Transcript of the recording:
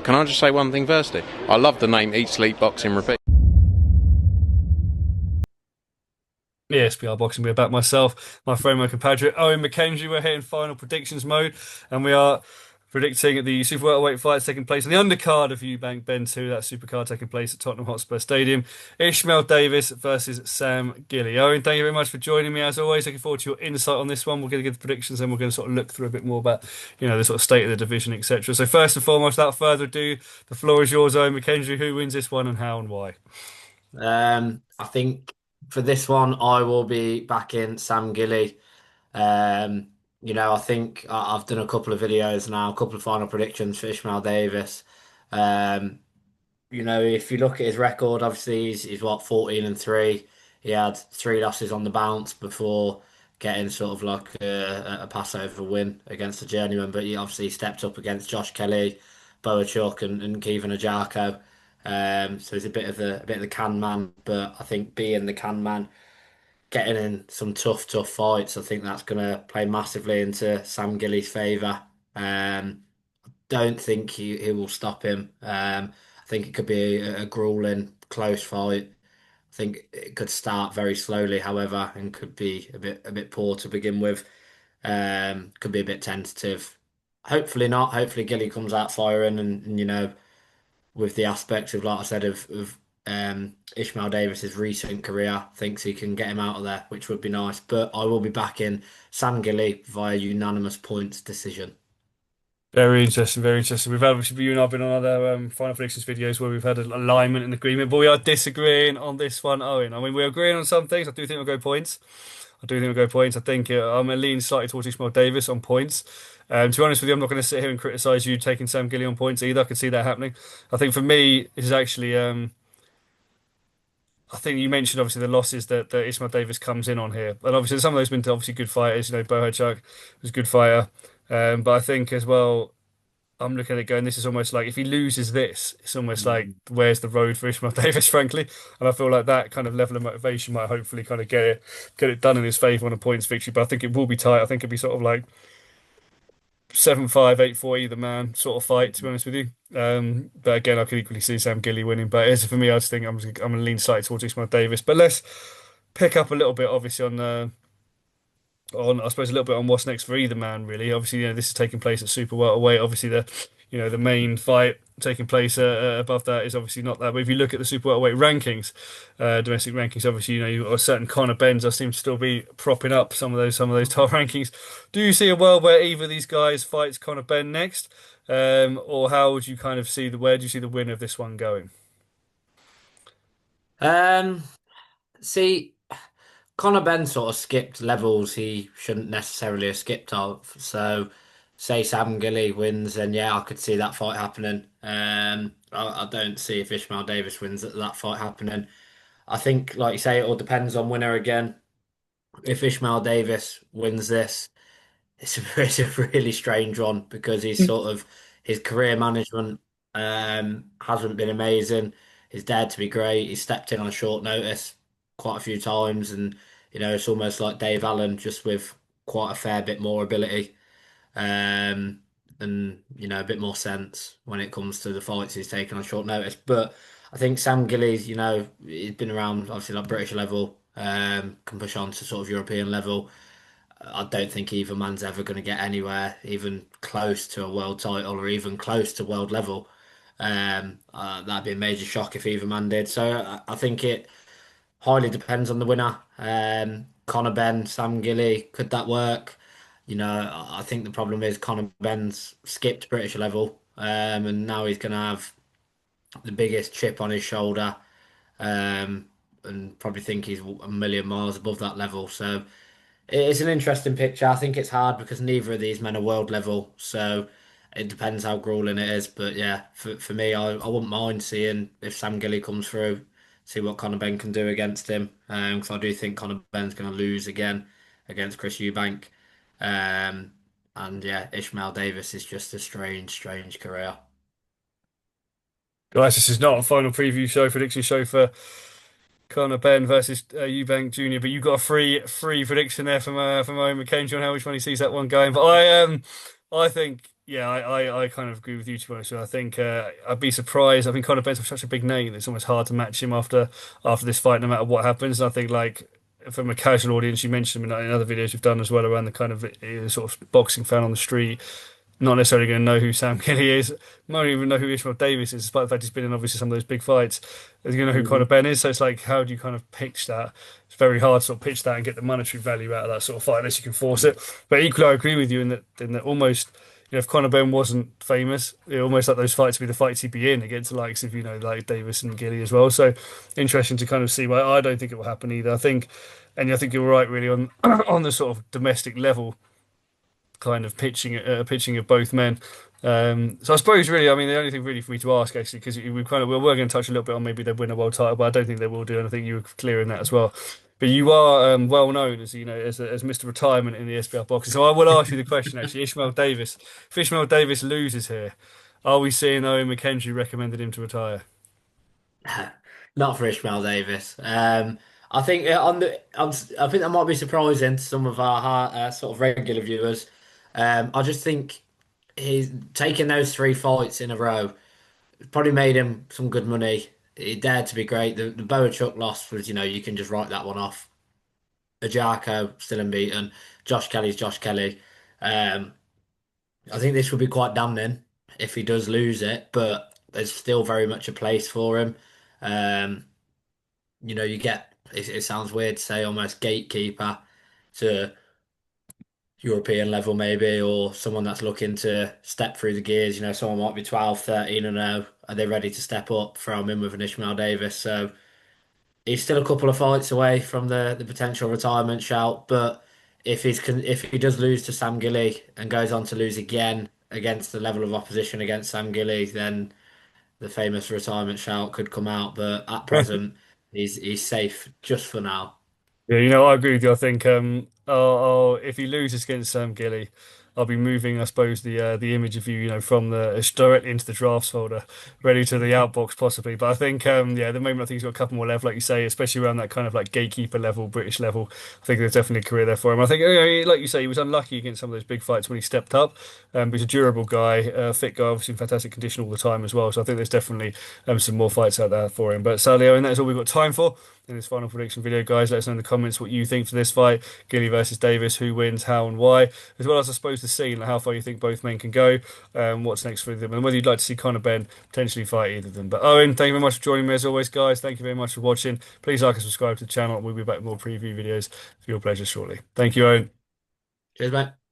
can I just say one thing firstly? I love the name Eat, Sleep, Boxing, Repeat. ESBR Boxing. We're back myself, my friend, my compatriot Owen McKenzie. We're here in final predictions mode, and we are predicting the super welterweight fights taking place on the undercard of Eubank Ben 2. That supercard taking place at Tottenham Hotspur Stadium. Ishmael Davis versus Sam Gilley. Owen, thank you very much for joining me as always. Looking forward to your insight on this one. We're going to give the predictions, and we're going to sort of look through a bit more about the sort of state of the division, etc. So first and foremost, without further ado, the floor is yours, Owen McKenzie. Who wins this one, and how and why? I think for this one, I will be backing Sam Gilley. Um, I think I've done a couple of videos now, a couple of final predictions for Ishmael Davis. Um, if you look at his record, obviously he's what 14-3. He had three losses on the bounce before getting sort of like a Passover win against the journeyman. But he obviously stepped up against Josh Kelly, Boachuk, and Kevin Ajako. So he's a bit of the can man. But I think being the can man, getting in some tough fights, I think that's going to play massively into Sam Gilley's favour. Don't think he will stop him. I think it could be a grueling, close fight. I think it could start very slowly, however, and could be a bit poor to begin with. Could be a bit tentative. Hopefully not. Hopefully Gilly comes out firing, and with the aspects of, like I said, of Ishmael Davis's recent career, thinks he can get him out of there, which would be nice. But I will be backing Sam Gilley via unanimous points decision. Very interesting, very interesting. We've had, obviously, you and I have been on other final predictions videos where we've had an alignment and agreement, but we are disagreeing on this one, Owen. I mean, we're agreeing on some things. I do think we'll go points. I do think we'll go points. I think I'm a lean slightly towards Ishmael Davis on points. To be honest with you, I'm not going to sit here and criticise you taking Sam Gilley on points either. I can see that happening. I think for me, this is actually, I think you mentioned obviously the losses that Ishmael Davis comes in on here. And obviously some of those have been obviously good fighters. Bohachuk was a good fighter. But I think as well, I'm looking at it going, this is almost like if he loses this, it's almost like Mm. where's the road for Ishmael Davis, frankly. And I feel like that kind of level of motivation might hopefully kind of get it done in his favour on a points victory. But I think it will be tight. I think it'll be sort of like 7-5, 8-4 either man sort of fight, to be honest with you. But again, I could equally see Sam Gilley winning. But as for me, I just think I'm going to lean slightly towards Ishmael Davis. But let's pick up a little bit, obviously, on I suppose a little bit on what's next for either man, really. Obviously, this is taking place at super welterweight. Obviously, the main fight taking place above that is obviously not that. But if you look at the super welterweight rankings, domestic rankings, obviously, you've got a certain Conor Benz that seem to still be propping up some of those top rankings. Do you see a world where either of these guys fights Conor Ben next, or how would you kind of see where do you see the winner of this one going? Um, See, Conor Ben sort of skipped levels he shouldn't necessarily have skipped of. So, say Sam Gilley wins, then yeah, I could see that fight happening. I don't see if Ishmael Davis wins that fight happening. I think, like you say, it all depends on winner again. If Ishmael Davis wins this, it's a really strange one because he's sort of his career management hasn't been amazing. He's dared to be great. He's stepped in on short notice quite a few times, and it's almost like Dave Allen just with quite a fair bit more ability, and a bit more sense when it comes to the fights he's taken on short notice. But I think Sam Gillies, he's been around obviously like British level, can push on to sort of European level. I don't think either man's ever going to get anywhere even close to a world title or even close to world level. That'd be a major shock if either man did. So I think it highly depends on the winner. Conor Ben, Sam Gilley, could that work? I think the problem is Conor Ben's skipped British level, and now he's going to have the biggest chip on his shoulder, and probably think he's a million miles above that level. So. It's an interesting picture. I think it's hard because neither of these men are world level, so it depends how grueling it is. But yeah, for me, I wouldn't mind seeing if Sam Gilly comes through, see what Conor Ben can do against him. Because I do think Conor Ben's going to lose again against Chris Eubank. Um, and yeah, Ishmael Davis is just a strange career. Guys, this is not a final preview show, prediction show for Conor Ben versus Eubank Jr. But you got a free prediction there from Owen McKenzie on how which one he sees that one going. But I think Yeah, I kind of agree with you to be honest. I think I'd be surprised. I think Conor Ben's such a big name that it's almost hard to match him after this fight, no matter what happens. And I think like from a casual audience, you mentioned him in other videos we've done as well around the kind of sort of boxing fan on the street, not necessarily going to know who Sam Gilley is, might even know who Ishmael Davis is, despite the fact he's been in obviously some of those big fights. They're going to know who Conor Mhm. Ben is. So it's like, how do you kind of pitch that? It's very hard to sort of pitch that and get the monetary value out of that sort of fight unless you can force it. But equally, I agree with you in that almost. If Conor Ben wasn't famous, it almost like those fights would be the fights he'd be in against the likes of, like Davis and Gilley as well. So interesting to kind of see. Well, I don't think it will happen either. I think you're right, really, on on the sort of domestic level kind of pitching of both men. So I suppose really, I mean, the only thing really for me to ask actually, because we were going to touch a little bit on maybe they win a world title, but I don't think they will do. And I think you were clear in that as well. But you are well known as as Mr. Retirement in the SBR boxing. So I will ask you the question actually, Ishmael Davis. If Ishmael Davis loses here, are we seeing Owen McKendry recommended him to retire? Not for Ishmael Davis. I think I think that might be surprising to some of our sort of regular viewers. I just think he's taking those three fights in a row. Probably made him some good money. He dared to be great. The Boachuk loss was, you can just write that one off. Ajako still unbeaten. Josh Kelly's Josh Kelly. Um, I think this would be quite damning if he does lose it, but there's still very much a place for him. Um, you get it sounds weird to say almost gatekeeper to European level maybe, or someone that's looking to step through the gears. Someone might be 12, 13 and 0. Are they ready to step up? Throw him in with an Ishmael Davis. So he's still a couple of fights away from the potential retirement shout. But if he does lose to Sam Gilley and goes on to lose again against the level of opposition against Sam Gilley, then the famous retirement shout could come out. But at present, he's safe just for now. Yeah, I agree with you. I think if he loses against Sam Gilley, I'll be moving, I suppose, the image of you, from the it's directly into the drafts folder, ready to the outbox possibly. But I think, yeah, at the moment I think he's got a couple more left, like you say, especially around that kind of like gatekeeper level, British level. I think there's definitely a career there for him. I think, like you say, he was unlucky against some of those big fights when he stepped up. But he's a durable guy, fit guy, obviously in fantastic condition all the time as well. So I think there's definitely some more fights out there for him. But sadly, and that is all we've got time for in this final prediction video, guys. Let us know in the comments what you think for this fight, Gilley versus Davis, who wins, how and why, as well as I suppose the scene, like how far you think both men can go, what's next for them, and whether you'd like to see Conor Ben potentially fight either of them. But Owen, thank you very much for joining me as always, guys. Thank you very much for watching. Please like and subscribe to the channel, and we'll be back with more preview videos for your pleasure shortly. Thank you, Owen. Cheers, mate.